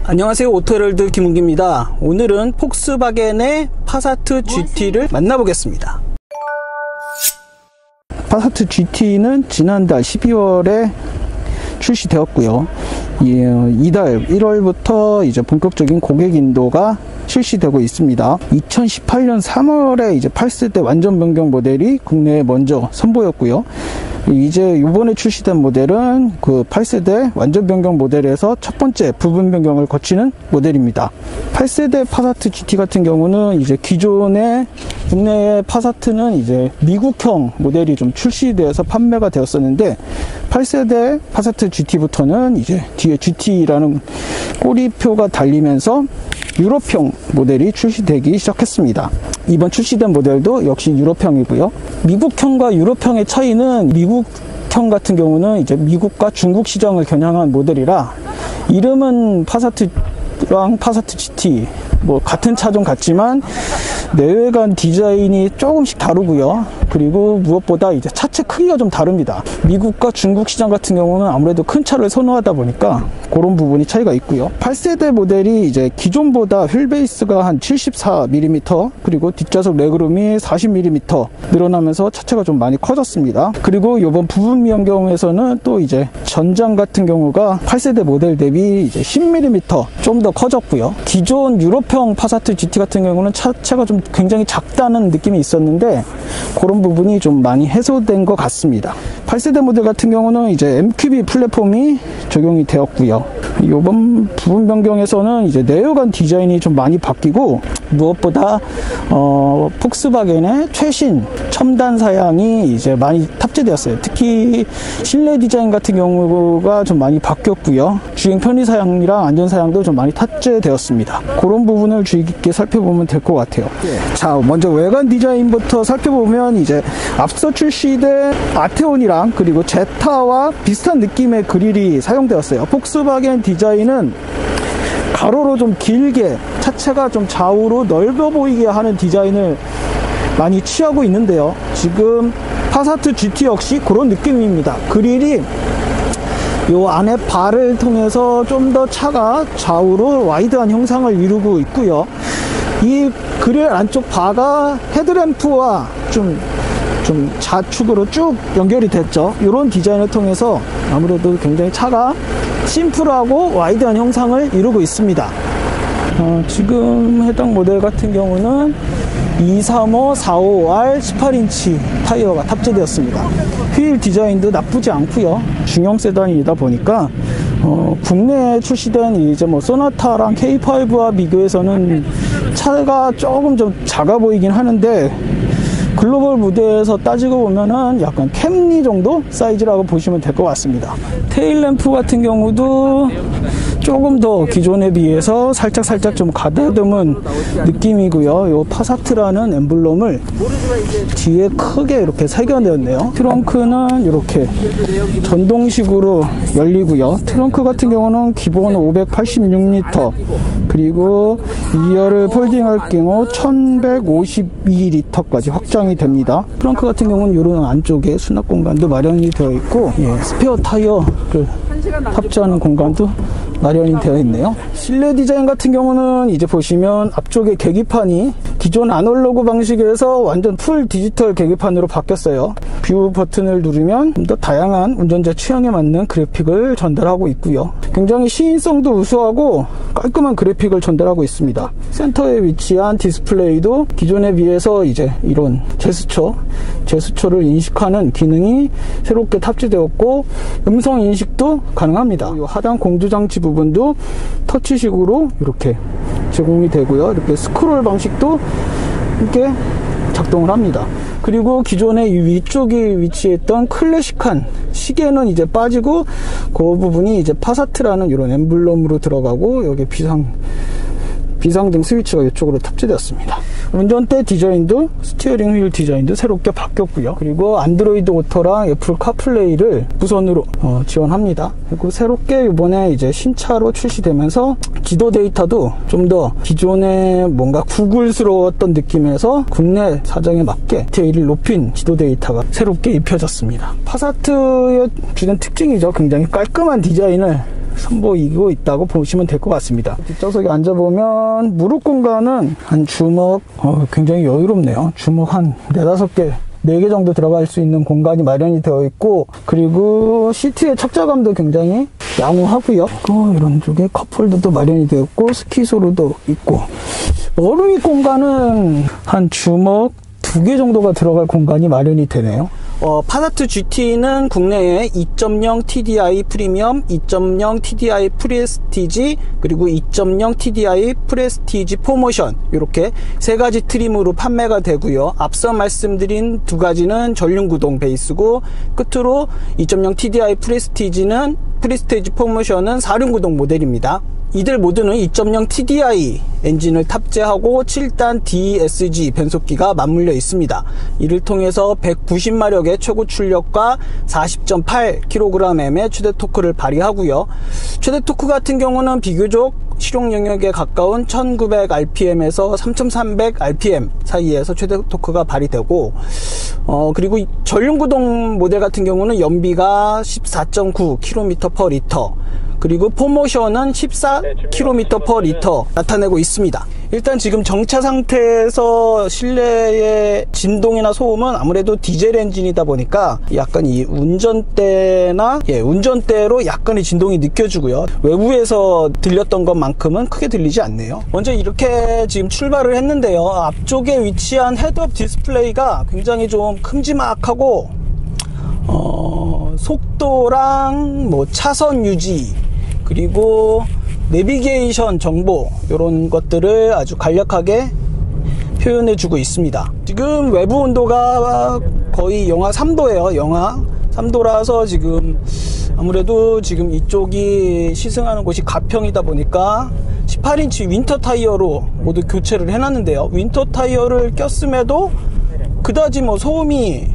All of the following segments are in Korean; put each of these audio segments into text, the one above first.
안녕하세요, 오토헤럴드 김은기입니다. 오늘은 폭스바겐의 파사트 GT를 만나보겠습니다. 파사트 GT는 지난달 12월에 출시되었고요. 이달 1월부터 이제 본격적인 고객 인도가 실시되고 있습니다. 2018년 3월에 이제 8세대 완전 변경 모델이 국내에 먼저 선보였고요. 이제 이번에 출시된 모델은 그 8세대 완전 변경 모델에서 첫 번째 부분 변경을 거치는 모델입니다. 8세대 파사트 GT 같은 경우는 이제 기존의 국내의 파사트는 이제 미국형 모델이 좀 출시되어서 판매가 되었었는데 8세대 파사트 GT부터는 이제 뒤에 GT라는 꼬리표가 달리면서 유럽형 모델이 출시되기 시작했습니다. 이번 출시된 모델도 역시 유럽형이고요. 미국형과 유럽형의 차이는 미국형 같은 경우는 이제 미국과 중국 시장을 겨냥한 모델이라 이름은 파사트랑 파사트 GT 뭐 같은 차종 같지만 내외관 디자인이 조금씩 다르고요. 그리고 무엇보다 이제 차체 크기가 좀 다릅니다. 미국과 중국 시장 같은 경우는 아무래도 큰 차를 선호하다 보니까 그런 부분이 차이가 있고요. 8세대 모델이 이제 기존보다 휠 베이스가 한 74mm 그리고 뒷좌석 레그룸이 40mm 늘어나면서 차체가 좀 많이 커졌습니다. 그리고 이번 부분 변경에서는 또 이제 전장 같은 경우가 8세대 모델 대비 이제 10mm 좀 더 커졌고요. 기존 유럽형 파사트 GT 같은 경우는 차체가 좀 굉장히 작다는 느낌이 있었는데 그런 부분이 좀 많이 해소된 것 같습니다. 8세대 모델 같은 경우는 이제 MQB 플랫폼이 적용이 되었고요. 이번 부분 변경에서는 이제 내외관 디자인이 좀 많이 바뀌고 무엇보다 폭스바겐의 최신 첨단 사양이 이제 많이 탑재되었어요. 특히 실내 디자인 같은 경우가 좀 많이 바뀌었고요. 주행 편의 사양이랑 안전 사양도 좀 많이 탑재되었습니다. 그런 부분을 주의 깊게 살펴보면 될 것 같아요. 자, 먼저 외관 디자인부터 살펴보면 이제 앞서 출시된 아테온이랑 그리고 제타와 비슷한 느낌의 그릴이 사용되었어요. 폭스바겐 디자인은 가로로 좀 길게 차체가 좀 좌우로 넓어 보이게 하는 디자인을 많이 취하고 있는데요. 지금 파사트 GT 역시 그런 느낌입니다. 그릴이 요 안에 바를 통해서 좀 더 차가 좌우로 와이드한 형상을 이루고 있고요. 이 그릴 안쪽 바가 헤드램프와 좀 좌측으로 쭉 연결이 됐죠. 이런 디자인을 통해서 아무래도 굉장히 차가 심플하고 와이드한 형상을 이루고 있습니다. 지금 해당 모델 같은 경우는 235, 45R 18인치 타이어가 탑재되었습니다. 휠 디자인도 나쁘지 않고요. 중형 세단이다 보니까 국내에 출시된 이제 뭐 소나타랑 K5와 비교해서는 차가 조금 좀 작아 보이긴 하는데 글로벌 무대에서 따지고 보면은 약간 캠리 정도 사이즈라고 보시면 될 것 같습니다. 테일램프 같은 경우도 조금 더 기존에 비해서 살짝 좀 가다듬은 느낌이고요. 요 파사트라는 엠블럼을 뒤에 크게 이렇게 새겨내었네요. 트렁크는 이렇게 전동식으로 열리고요. 트렁크 같은 경우는 기본 586리터 그리고 2열을 폴딩할 경우 1152리터까지 확장이 됩니다. 트렁크 같은 경우는 이런 안쪽에 수납 공간도 마련이 되어 있고 스페어 타이어를 탑재하는 공간도 마련이 되어 있네요. 실내 디자인 같은 경우는 이제 보시면 앞쪽에 계기판이 기존 아날로그 방식에서 완전 풀 디지털 계기판으로 바뀌었어요. 뷰 버튼을 누르면 좀 더 다양한 운전자 취향에 맞는 그래픽을 전달하고 있고요. 굉장히 시인성도 우수하고 깔끔한 그래픽을 전달하고 있습니다. 센터에 위치한 디스플레이도 기존에 비해서 이제 이런 제스처를 인식하는 기능이 새롭게 탑재되었고 음성 인식도 가능합니다. 이 하단 공조장치 부분도 터치식으로 이렇게 제공이 되고요. 이렇게 스크롤 방식도 이렇게 작동을 합니다. 그리고 기존에 이 위쪽에 위치했던 클래식한 시계는 이제 빠지고 그 부분이 이제 파사트라는 이런 엠블럼으로 들어가고 여기 비상등 스위치가 이쪽으로 탑재되었습니다. 운전대 디자인도 스티어링 휠 디자인도 새롭게 바뀌었고요. 그리고 안드로이드 오토랑 애플 카플레이를 무선으로 지원합니다. 그리고 새롭게 이번에 이제 신차로 출시되면서 지도 데이터도 좀 더 기존에 뭔가 구글스러웠던 느낌에서 국내 사정에 맞게 디테일을 높인 지도 데이터가 새롭게 입혀졌습니다. 파사트의 주된 특징이죠. 굉장히 깔끔한 디자인을 선보이고 있다고 보시면 될 것 같습니다. 뒷좌석에 앉아보면 무릎 공간은 한 주먹, 굉장히 여유롭네요. 주먹 한 4-5개, 4개 정도 들어갈 수 있는 공간이 마련이 되어 있고, 그리고 시트의 착자감도 굉장히 양호하고요. 이런 쪽에 컵홀더도 마련이 되어 있고, 스키소루도 있고, 머리 공간은 한 주먹 2개 정도가 들어갈 공간이 마련이 되네요. 파사트 GT는 국내에 2.0 TDI 프리미엄, 2.0 TDI 프레스티지, 그리고 2.0 TDI 프레스티지 포모션, 이렇게 3가지 트림으로 판매가 되고요. 앞서 말씀드린 2가지는 전륜구동 베이스고, 끝으로 2.0 TDI 프레스티지 포모션은 4륜구동 모델입니다. 이들 모두는 2.0 TDI 엔진을 탑재하고 7단 DSG 변속기가 맞물려 있습니다. 이를 통해서 190마력의 최고 출력과 40.8kgm의 최대 토크를 발휘하고요. 최대 토크 같은 경우는 비교적 실용 영역에 가까운 1900rpm에서 3300rpm 사이에서 최대 토크가 발휘되고, 그리고 전륜구동 모델 같은 경우는 연비가 14.9km/L, 그리고 포모션은 14km/L 나타내고 있습니다. 일단 지금 정차 상태에서 실내의 진동이나 소음은 아무래도 디젤 엔진이다 보니까 약간 이 운전대로 약간의 진동이 느껴지고요. 외부에서 들렸던 것만큼은 크게 들리지 않네요. 먼저 이렇게 지금 출발을 했는데요. 앞쪽에 위치한 헤드업 디스플레이가 굉장히 좀 큼지막하고, 속도랑 차선 유지, 그리고 내비게이션 정보, 이런 것들을 아주 간략하게 표현해 주고 있습니다. 지금 외부 온도가 거의 영하 3도예요. 영하 3도라서 지금 아무래도 지금 이쪽이 시승하는 곳이 가평이다 보니까 18인치 윈터 타이어로 모두 교체를 해놨는데요. 윈터 타이어를 꼈음에도 그다지 소음이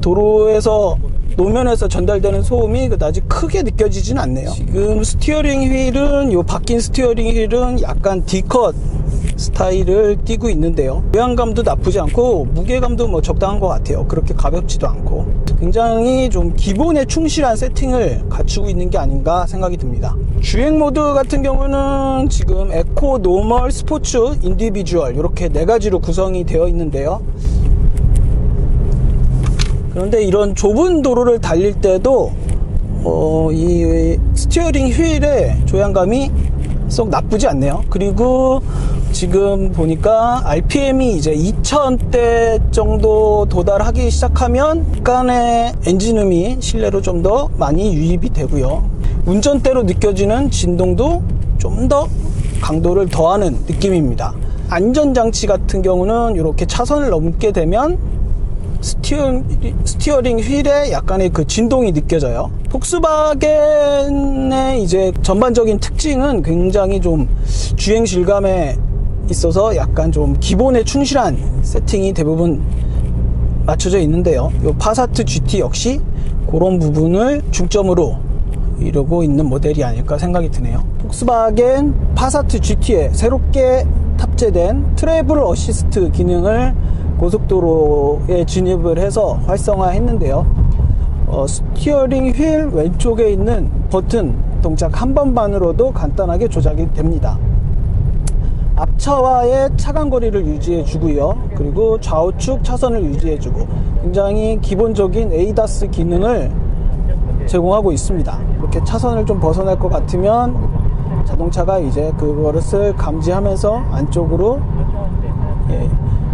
도로에서, 노면에서 전달되는 소음이 그다지 크게 느껴지진 않네요. 지금 스티어링 휠은, 바뀐 스티어링 휠은 약간 D컷 스타일을 띄고 있는데요. 외양감도 나쁘지 않고 무게감도 적당한 것 같아요. 그렇게 가볍지도 않고 굉장히 좀 기본에 충실한 세팅을 갖추고 있는 게 아닌가 생각이 듭니다. 주행 모드 같은 경우는 지금 에코, 노멀, 스포츠, 인디비주얼 이렇게 4가지로 구성이 되어 있는데요. 그런데 이런 좁은 도로를 달릴 때도 이 스티어링 휠의 조향감이 썩 나쁘지 않네요. 그리고 지금 보니까 RPM이 이제 2000대 정도 도달하기 시작하면 약간의 엔진음이 실내로 좀 더 많이 유입이 되고요. 운전대로 느껴지는 진동도 좀 더 강도를 더하는 느낌입니다. 안전장치 같은 경우는 이렇게 차선을 넘게 되면 스티어링 휠에 약간의 그 진동이 느껴져요. 폭스바겐의 이제 전반적인 특징은 굉장히 좀 주행 질감에 있어서 약간 좀 기본에 충실한 세팅이 대부분 맞춰져 있는데요. 이 파사트 GT 역시 그런 부분을 중점으로 이루고 있는 모델이 아닐까 생각이 드네요. 폭스바겐 파사트 GT에 새롭게 탑재된 트래블 어시스트 기능을 고속도로에 진입을 해서 활성화했는데요. 스티어링 휠 왼쪽에 있는 버튼 동작 한 번만으로도 간단하게 조작이 됩니다. 앞차와의 차간거리를 유지해 주고요. 그리고 좌우측 차선을 유지해 주고 굉장히 기본적인 ADAS 기능을 제공하고 있습니다. 이렇게 차선을 좀 벗어날 것 같으면 자동차가 이제 그것을 감지하면서 안쪽으로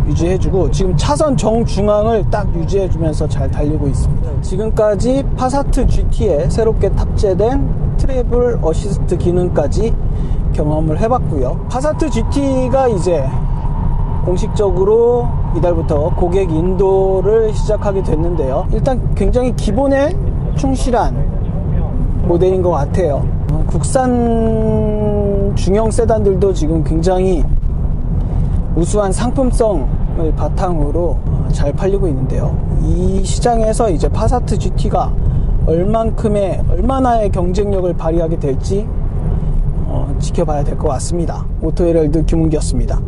유지해주고, 지금 차선 정중앙을 딱 유지해주면서 잘 달리고 있습니다. 지금까지 파사트 GT에 새롭게 탑재된 트래블 어시스트 기능까지 경험을 해봤고요. 파사트 GT가 이제 공식적으로 이달부터 고객 인도를 시작하게 됐는데요. 일단 굉장히 기본에 충실한 모델인 것 같아요. 국산 중형 세단들도 지금 굉장히 우수한 상품성을 바탕으로 잘 팔리고 있는데요. 이 시장에서 이제 파사트 GT가 얼마나의 경쟁력을 발휘하게 될지 지켜봐야 될 것 같습니다. 오토헤럴드 김은기였습니다.